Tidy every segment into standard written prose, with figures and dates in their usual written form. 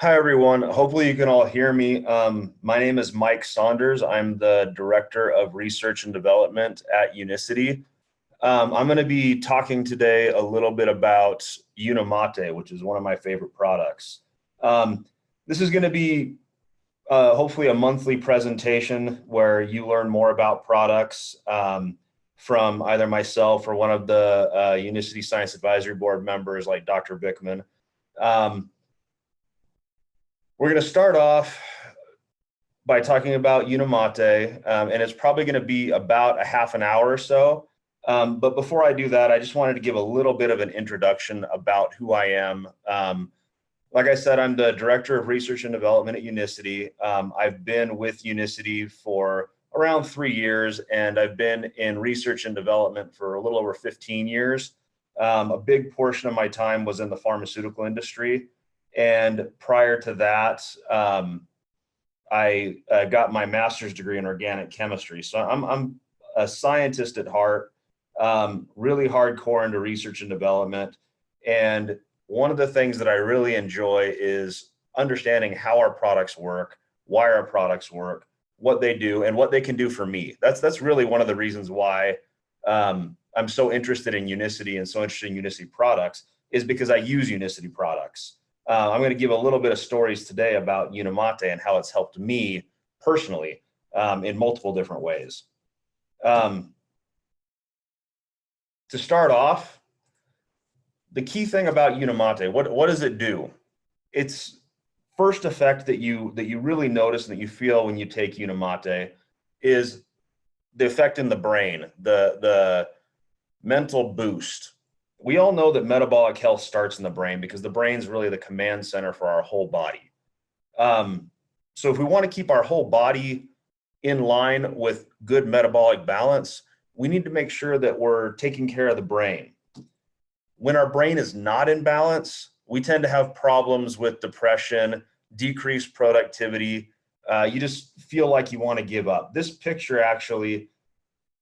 Hi, everyone. Hopefully you can all hear me. My name is Mike Saunders. I'm the Director of Research and Development at Unicity. I'm going to be talking today a little bit about Unimate, which is one of my favorite products. This is going to be hopefully a monthly presentation where you learn more about products from either myself or one of the Unicity Science Advisory Board members like Dr. Bickman. Um, We're going to start off by talking about Unimate, and it's probably going to be about a half an hour or so. But before I do that, I just wanted to give a little bit of an introduction about who I am. Like I said, I'm the Director of Research and Development at Unicity. I've been with Unicity for around 3 years, and I've been in research and development for a little over 15 years. A big portion of my time was in the pharmaceutical industry. And prior to that, I got my master's degree in organic chemistry. So I'm a scientist at heart, really hardcore into research and development. And one of the things that I really enjoy is understanding how our products work, why our products work, what they do, and what they can do for me. That's really one of the reasons why I'm so interested in Unicity and so interested in Unicity products is because I use Unicity products. I'm going to give a little bit of stories today about Unimate and how it's helped me personally in multiple different ways. To start off, the key thing about Unimate, what does it do? Its first effect that you really notice and that you feel when you take Unimate is the effect in the brain, the mental boost. We all know that metabolic health starts in the brain because the brain's really the command center for our whole body. So if we want to keep our whole body in line with good metabolic balance, we need to make sure that we're taking care of the brain. When our brain is not in balance, we tend to have problems with depression, decreased productivity. You just feel like you want to give up. This picture actually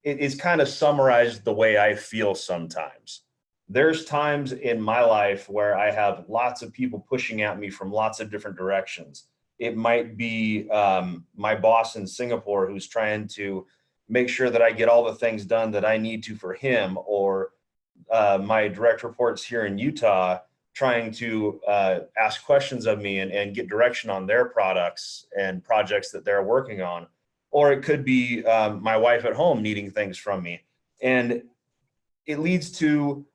is kind of summarized the way I feel sometimes. There's times in my life where I have lots of people pushing at me from lots of different directions. It might be my boss in Singapore who's trying to make sure that I get all the things done that I need to for him, or my direct reports here in Utah trying to ask questions of me and get direction on their products and projects that they're working on. Or it could be my wife at home needing things from me. And it leads to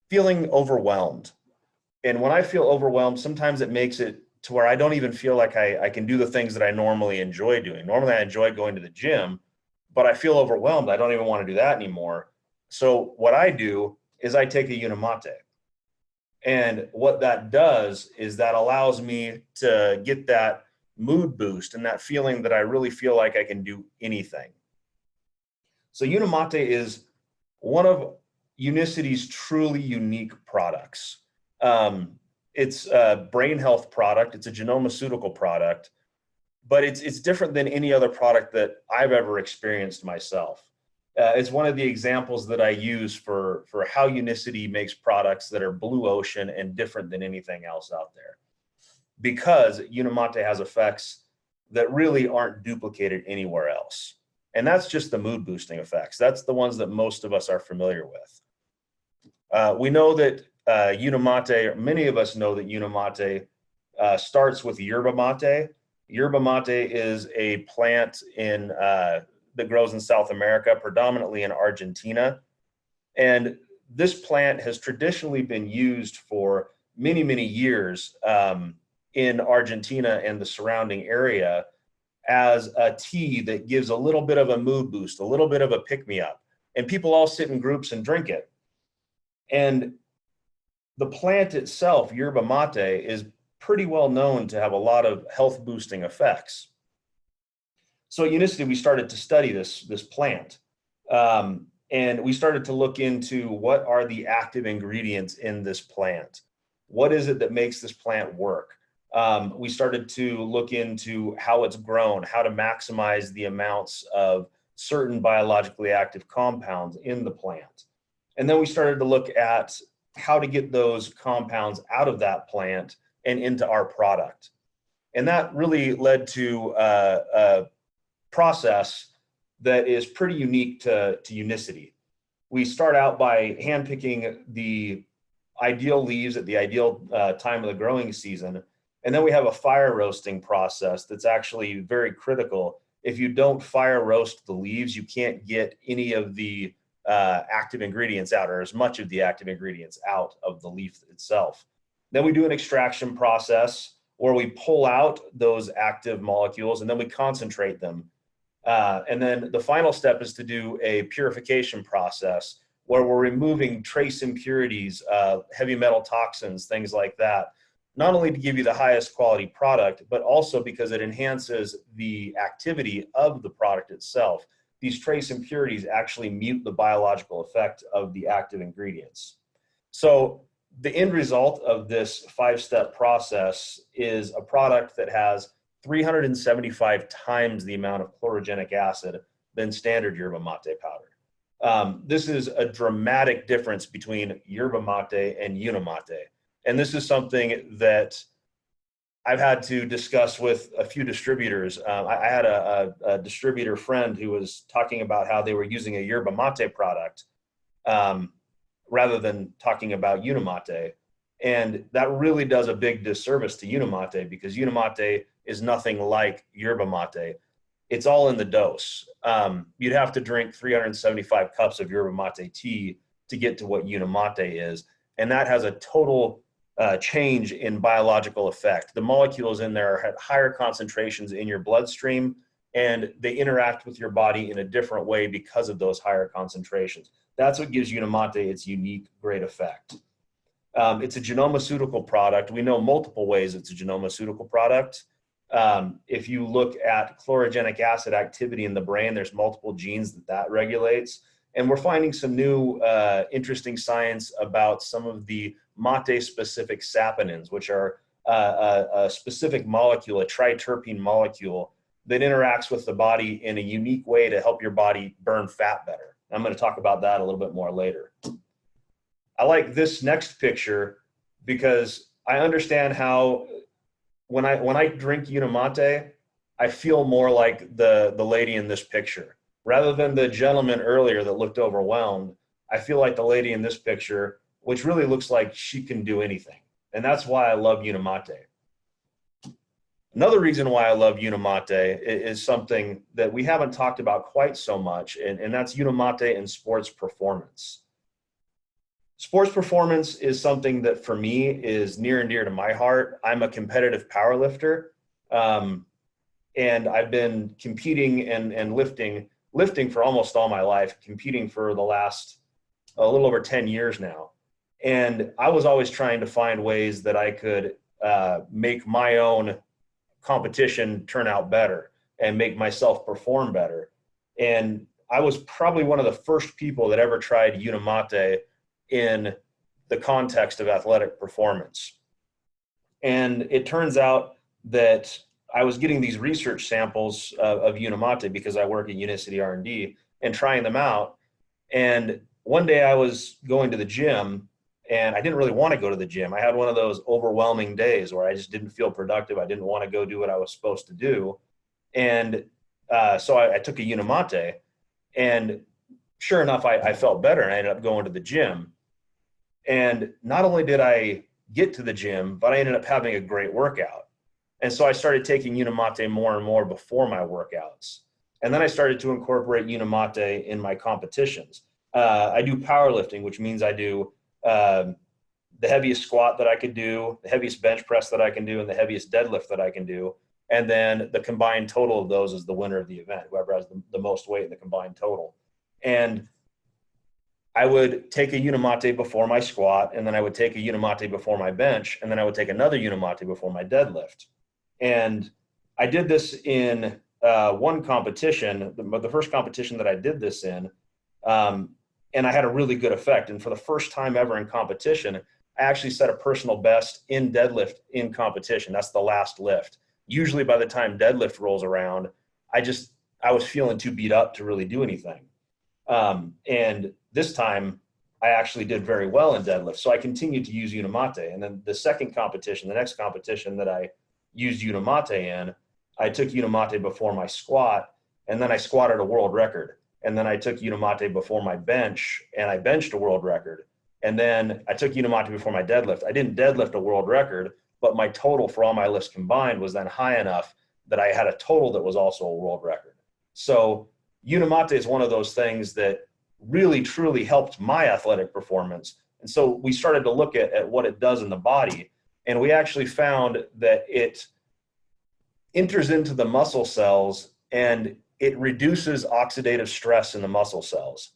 feeling overwhelmed. And when I feel overwhelmed, sometimes it makes it to where I don't even feel like I can do the things that I normally enjoy doing. Normally I enjoy going to the gym, but I feel overwhelmed. I don't even want to do that anymore. So what I do is I take a Unimate. And what that does is that allows me to get that mood boost and that feeling that I really feel like I can do anything. So Unimate is one of Unicity's truly unique products. It's a brain health product. It's a genomeceutical product, but it's different than any other product that I've ever experienced myself. It's one of the examples that I use for how Unicity makes products that are blue ocean and different than anything else out there. Because Unimate has effects that really aren't duplicated anywhere else. And that's just the mood boosting effects. That's the ones that most of us are familiar with. We know that Unimate, many of us know that Unimate starts with yerba mate. Yerba mate is a plant that grows in South America, predominantly in Argentina. And this plant has traditionally been used for many, many years in Argentina and the surrounding area as a tea that gives a little bit of a mood boost, a little bit of a pick-me-up. And people all sit in groups and drink it. And the plant itself, yerba mate, is pretty well known to have a lot of health boosting effects. So at Unicity, we started to study this plant. And we started to look into what are the active ingredients in this plant. What is it that makes this plant work? We started to look into how it's grown, how to maximize the amounts of certain biologically active compounds in the plant. And then we started to look at how to get those compounds out of that plant and into our product. And that really led to a process that is pretty unique to Unicity. We start out by handpicking the ideal leaves at the ideal time of the growing season. And then we have a fire roasting process that's actually very critical. If you don't fire roast the leaves, you can't get any of the active ingredients out, or as much of the active ingredients out of the leaf itself. Then we do an extraction process where we pull out those active molecules and then we concentrate them. And then the final step is to do a purification process where we're removing trace impurities, heavy metal toxins, things like that, not only to give you the highest quality product, but also because it enhances the activity of the product itself. These trace impurities actually mute the biological effect of the active ingredients. So the end result of this 5-step process is a product that has 375 times the amount of chlorogenic acid than standard yerba mate powder. This is a dramatic difference between yerba mate and Unimate. And this is something that I've had to discuss with a few distributors. I had a distributor friend who was talking about how they were using a yerba mate product rather than talking about Unimate. And that really does a big disservice to Unimate, because Unimate is nothing like yerba mate. It's all in the dose. You'd have to drink 375 cups of yerba mate tea to get to what Unimate is. And that has a total change in biological effect. The molecules in there are at higher concentrations in your bloodstream, and they interact with your body in a different way because of those higher concentrations. That's what gives Unimate its unique, great effect. It's a genomeceutical product. We know multiple ways it's a genomeceutical product. If you look at chlorogenic acid activity in the brain, there's multiple genes that regulates. And we're finding some new interesting science about some of the mate-specific saponins, which are a specific molecule, a triterpene molecule that interacts with the body in a unique way to help your body burn fat better. I'm going to talk about that a little bit more later. I like this next picture because I understand how when I drink Unimate, I feel more like the lady in this picture. Rather than the gentleman earlier that looked overwhelmed, I feel like the lady in this picture, which really looks like she can do anything. And that's why I love Unimate. Another reason why I love Unimate is something that we haven't talked about quite so much, and that's Unimate and sports performance. Sports performance is something that for me is near and dear to my heart. I'm a competitive powerlifter, and I've been competing and lifting for almost all my life, competing for the last a little over 10 years now. And I was always trying to find ways that I could make my own competition turn out better and make myself perform better. And I was probably one of the first people that ever tried Unimate in the context of athletic performance. And it turns out that I was getting these research samples of Unimate because I work at Unicity R&D and trying them out. And one day I was going to the gym and I didn't really want to go to the gym. I had one of those overwhelming days where I just didn't feel productive. I didn't want to go do what I was supposed to do. And so I took a Unimate, and sure enough, I felt better and I ended up going to the gym. And not only did I get to the gym, but I ended up having a great workout. And so I started taking Unimate more and more before my workouts. And then I started to incorporate Unimate in my competitions. I do powerlifting, which means I do the heaviest squat that I could do, the heaviest bench press that I can do, and the heaviest deadlift that I can do. And then the combined total of those is the winner of the event, whoever has the most weight in the combined total. And I would take a Unimate before my squat, and then I would take a Unimate before my bench, and then I would take another Unimate before my deadlift. And I did this in one competition, but the first competition that I did this in, and I had a really good effect. And for the first time ever in competition, I actually set a personal best in deadlift in competition. That's the last lift. Usually by the time deadlift rolls around, I was feeling too beat up to really do anything. And this time I actually did very well in deadlift. So I continued to use Unimate. And then the next competition that I used Unimate in, I took Unimate before my squat, and then I squatted a world record. And then I took Unimate before my bench, and I benched a world record. And then I took Unimate before my deadlift. I didn't deadlift a world record, but my total for all my lifts combined was then high enough that I had a total that was also a world record. So Unimate is one of those things that really, truly helped my athletic performance. And so we started to look at what it does in the body. And we actually found that it enters into the muscle cells and it reduces oxidative stress in the muscle cells.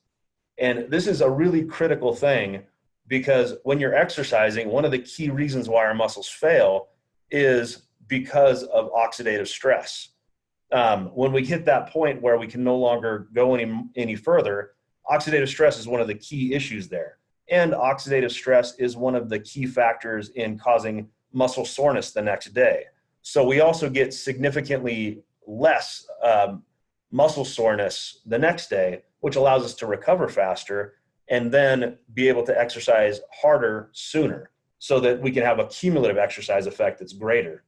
And this is a really critical thing because when you're exercising, one of the key reasons why our muscles fail is because of oxidative stress. When we hit that point where we can no longer go any further, oxidative stress is one of the key issues there. And oxidative stress is one of the key factors in causing muscle soreness the next day. So we also get significantly less muscle soreness the next day, which allows us to recover faster and then be able to exercise harder sooner so that we can have a cumulative exercise effect that's greater.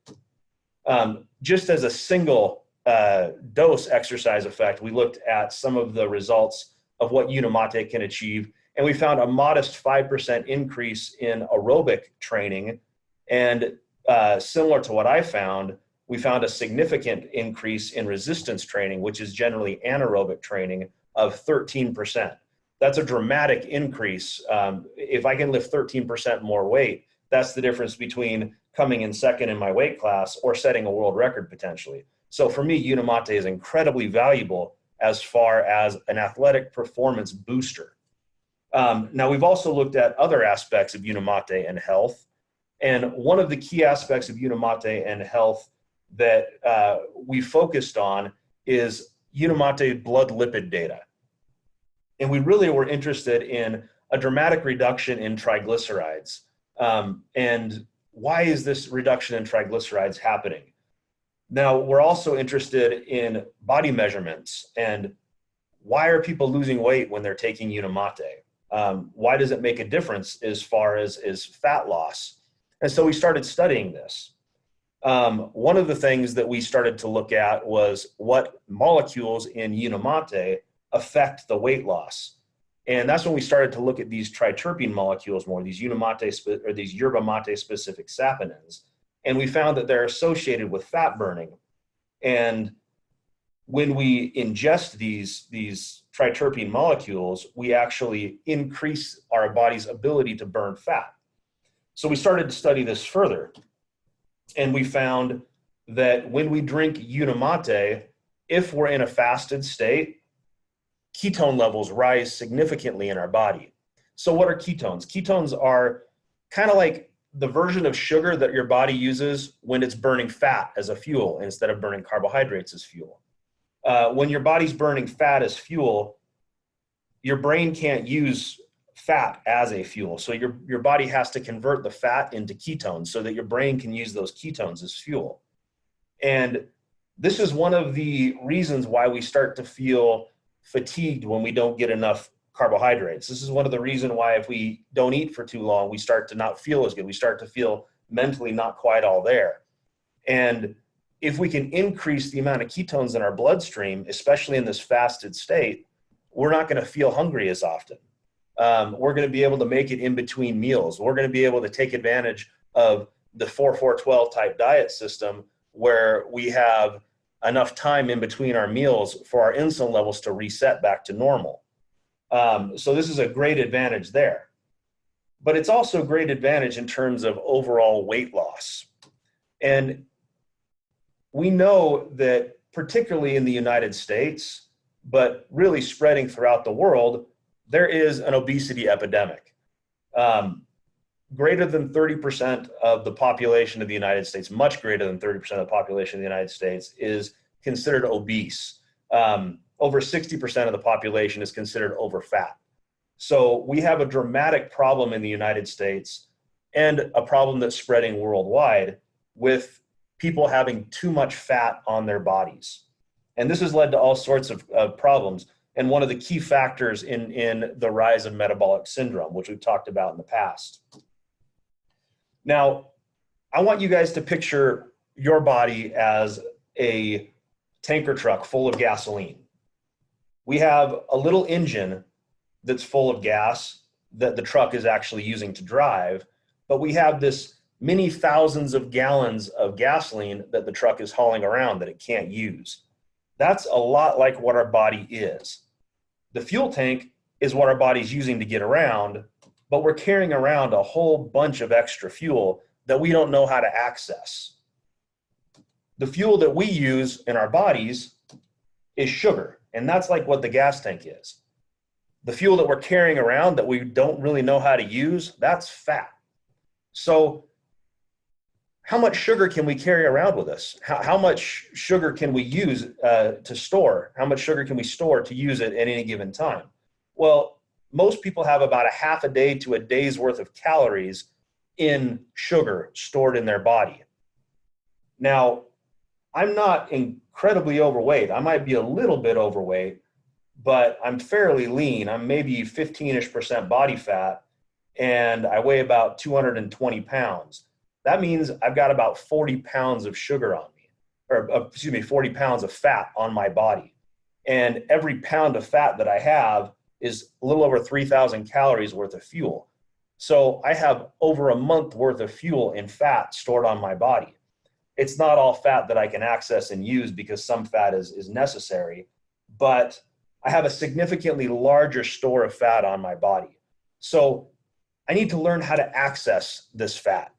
Just as a single dose exercise effect, we looked at some of the results of what Unimate can achieve, and we found a modest 5% increase in aerobic training. And similar to what I found, we found a significant increase in resistance training, which is generally anaerobic training, of 13%. That's a dramatic increase. If I can lift 13% more weight, that's the difference between coming in second in my weight class or setting a world record potentially. So for me, Unimate is incredibly valuable as far as an athletic performance booster. Now, we've also looked at other aspects of Unimate and health. And one of the key aspects of Unimate and health that we focused on is Unimate blood lipid data. And we really were interested in a dramatic reduction in triglycerides. And why is this reduction in triglycerides happening? Now, we're also interested in body measurements and why are people losing weight when they're taking Unimate? Why does it make a difference as far as fat loss? And so we started studying this. One of the things that we started to look at was what molecules in Unimate affect the weight loss. And that's when we started to look at these triterpene molecules more, these Unimate or these yerba mate specific saponins. And we found that they're associated with fat burning. And when we ingest these triterpene molecules, we actually increase our body's ability to burn fat. So we started to study this further. And we found that when we drink Unimate, if we're in a fasted state, ketone levels rise significantly in our body. So what are ketones? Ketones are kind of like the version of sugar that your body uses when it's burning fat as a fuel instead of burning carbohydrates as fuel. When your body's burning fat as fuel, your brain can't use fat as a fuel. So your body has to convert the fat into ketones so that your brain can use those ketones as fuel. And this is one of the reasons why we start to feel fatigued when we don't get enough carbohydrates. This is one of the reasons why if we don't eat for too long, we start to not feel as good. We start to feel mentally not quite all there. And if we can increase the amount of ketones in our bloodstream, especially in this fasted state, we're not going to feel hungry as often. We're going to be able to make it in between meals. We're going to be able to take advantage of the 4-4-12 type diet system where we have enough time in between our meals for our insulin levels to reset back to normal. So this is a great advantage there. But it's also a great advantage in terms of overall weight loss. And we know that particularly in the United States, but really spreading throughout the world, there is an obesity epidemic. Greater than 30% of the population of the United States, much greater than 30% of the population of the United States is considered obese. Over 60% of the population is considered overfat. So we have a dramatic problem in the United States and a problem that's spreading worldwide with people having too much fat on their bodies. And this has led to all sorts of problems. and one of the key factors in the rise of metabolic syndrome, which we've talked about in the past. Now, I want you guys to picture your body as a tanker truck full of gasoline. We have a little engine that's full of gas that the truck is actually using to drive, but we have this many thousands of gallons of gasoline that the truck is hauling around that it can't use. That's a lot like what our body is. The fuel tank is what our body's using to get around, but we're carrying around a whole bunch of extra fuel that we don't know how to access. The fuel that we use in our bodies is sugar, and that's like what the gas tank is. The fuel that we're carrying around that we don't really know how to use, that's fat. So how much sugar can we carry around with us? How much sugar can we use to store? How much sugar can we store to use it at any given time? Well, most people have about a half a day to a day's worth of calories in sugar stored in their body. Now, I'm not incredibly overweight. I might be a little bit overweight, but I'm fairly lean. I'm maybe 15-ish% body fat, and I weigh about 220 pounds. That means I've got about 40 pounds of sugar on me, or 40 pounds of fat on my body. And every pound of fat that I have is a little over 3,000 calories worth of fuel. So I have over a month worth of fuel in fat stored on my body. It's not all fat that I can access and use because some fat is necessary, but I have a significantly larger store of fat on my body. So I need to learn how to access this fat.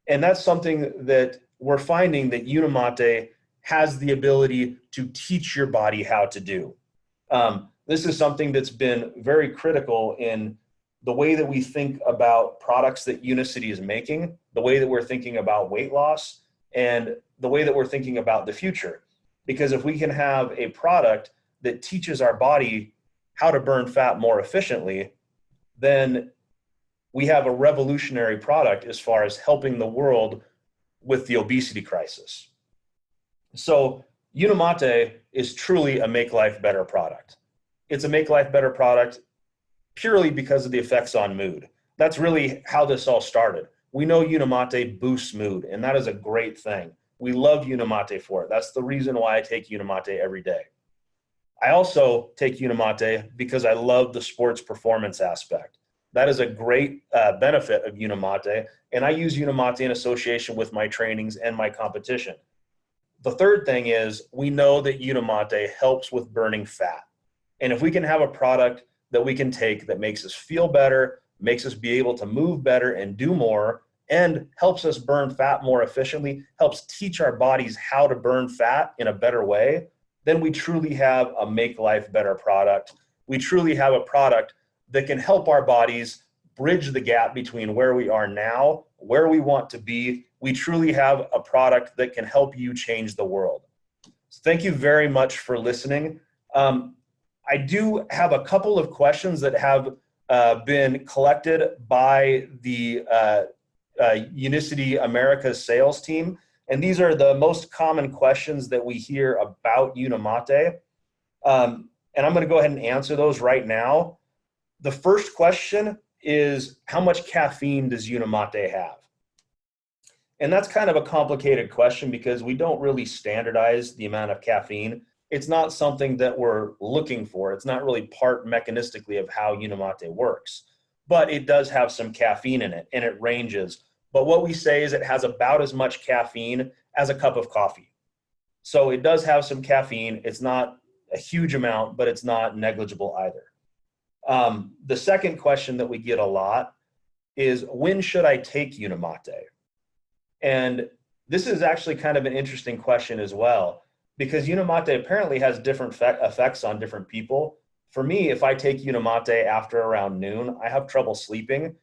And that's something that we're finding that Unimate has the ability to teach your body how to do. This is something that's been very critical in the way that we think about products that Unicity is making, the way that we're thinking about weight loss, and the way that we're thinking about the future. Because if we can have a product that teaches our body how to burn fat more efficiently, then we have a revolutionary product as far as helping the world with the obesity crisis. So Unimate is truly a Make Life Better product. It's a Make Life Better product purely because of the effects on mood. That's really how this all started. We know Unimate boosts mood, and that is a great thing. We love Unimate for it. That's the reason why I take Unimate every day. I also take Unimate because I love the sports performance aspect. That is a great benefit of Unimate, and I use Unimate in association with my trainings and my competition. The third thing is we know that Unimate helps with burning fat. And if we can have a product that we can take that makes us feel better, makes us be able to move better and do more, and helps us burn fat more efficiently, helps teach our bodies how to burn fat in a better way, then we truly have a Make Life Better product. We truly have a product that can help our bodies bridge the gap between where we are now, where we want to be. We truly have a product that can help you change the world. So thank you very much for listening. I do have a couple of questions that have been collected by the Unicity America's sales team. And these are the most common questions that we hear about Unimate. And I'm going to go ahead and answer those right now. The first question is, how much caffeine does Unimate have? And that's kind of a complicated question because we don't really standardize the amount of caffeine. It's not something that we're looking for. It's not really part mechanistically of how Unimate works. But it does have some caffeine in it, and it ranges. But what we say is it has about as much caffeine as a cup of coffee. So it does have some caffeine. It's not a huge amount, but it's not negligible either. The second question that we get a lot is, when should I take Unimate? And this is actually kind of an interesting question as well, because Unimate apparently has different effects on different people. For me, if I take Unimate after around noon, I have trouble sleeping,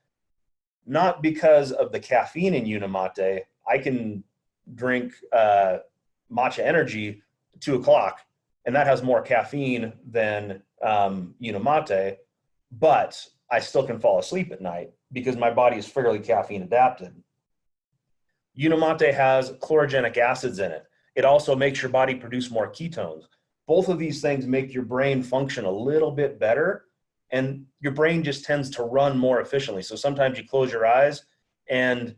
not because of the caffeine in Unimate. I can drink matcha energy at 2 o'clock, and that has more caffeine than Unimate, but I still can fall asleep at night because my body is fairly caffeine adapted. Unimate has chlorogenic acids in it. It also makes your body produce more ketones. both of these things make your brain function a little bit better, and your brain just tends to run more efficiently. So sometimes you close your eyes and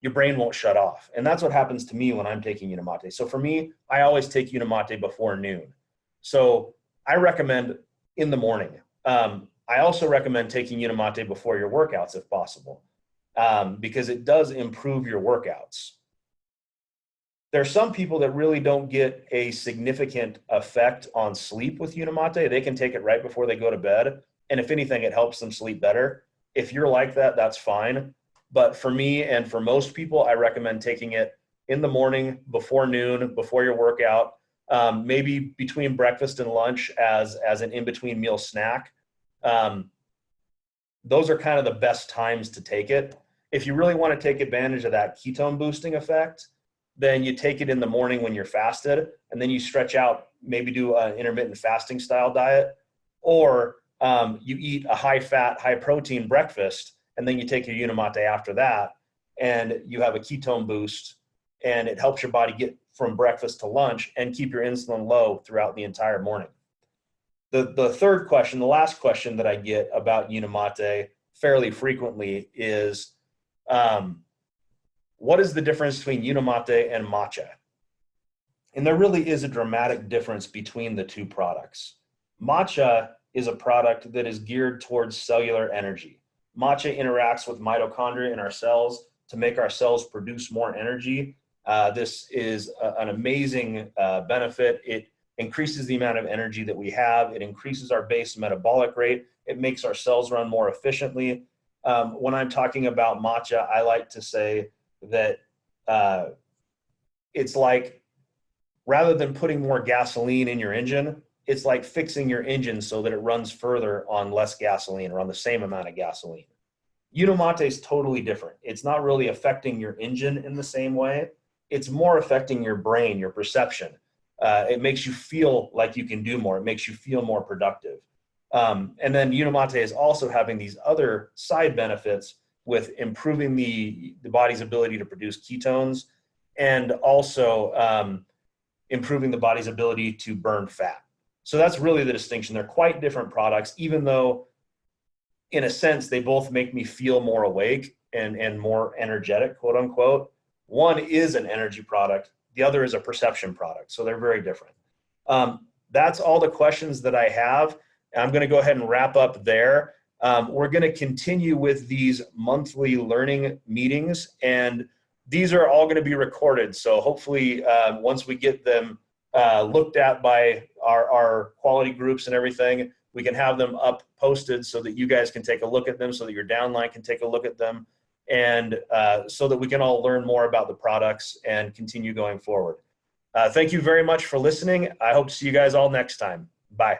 your brain won't shut off. And that's what happens to me when I'm taking Unimate. So for me, I always take Unimate before noon. So I recommend in the morning. I also recommend taking Unimate before your workouts if possible, because it does improve your workouts. There are some people that really don't get a significant effect on sleep with Unimate. They can take it right before they go to bed, and if anything, it helps them sleep better. If you're like that, that's fine. But for me and for most people, I recommend taking it in the morning, before noon, before your workout, maybe between breakfast and lunch as an in-between meal snack. Those are kind of the best times to take it. If you really want to take advantage of that ketone boosting effect, then you take it in the morning when you're fasted, and then you stretch out, maybe do an intermittent fasting style diet, or you eat a high fat, high protein breakfast, and then you take your Unimate after that, and you have a ketone boost, and it helps your body get from breakfast to lunch and keep your insulin low throughout the entire morning. The third question, the last question that I get about Unimate fairly frequently is, what is the difference between Unimate and matcha? And there really is a dramatic difference between the two products. Matcha is a product that is geared towards cellular energy. Matcha interacts with mitochondria in our cells to make our cells produce more energy. This is an amazing benefit. It increases the amount of energy that we have. It increases our base metabolic rate. It makes our cells run more efficiently. When I'm talking about matcha, I like to say that it's like, rather than putting more gasoline in your engine, it's like fixing your engine so that it runs further on less gasoline or on the same amount of gasoline. Unimate is totally different. It's not really affecting your engine in the same way. It's more affecting your brain, your perception. It makes you feel like you can do more. It makes you feel more productive. And then Unimate is also having these other side benefits with improving the body's ability to produce ketones, and also improving the body's ability to burn fat. So that's really the distinction. They're quite different products, even though in a sense, they both make me feel more awake and more energetic, quote unquote. One is an energy product. The other is a perception product. So they're very different. That's all the questions that I have. I'm going to go ahead and wrap up there. We're going to continue with these monthly learning meetings, and these are all going to be recorded. So hopefully once we get them looked at by our quality groups and everything, we can have them up posted so that you guys can take a look at them, so that your downline can take a look at them, and so that we can all learn more about the products and continue going forward. Thank you very much for listening. I hope to see you guys all next time. Bye.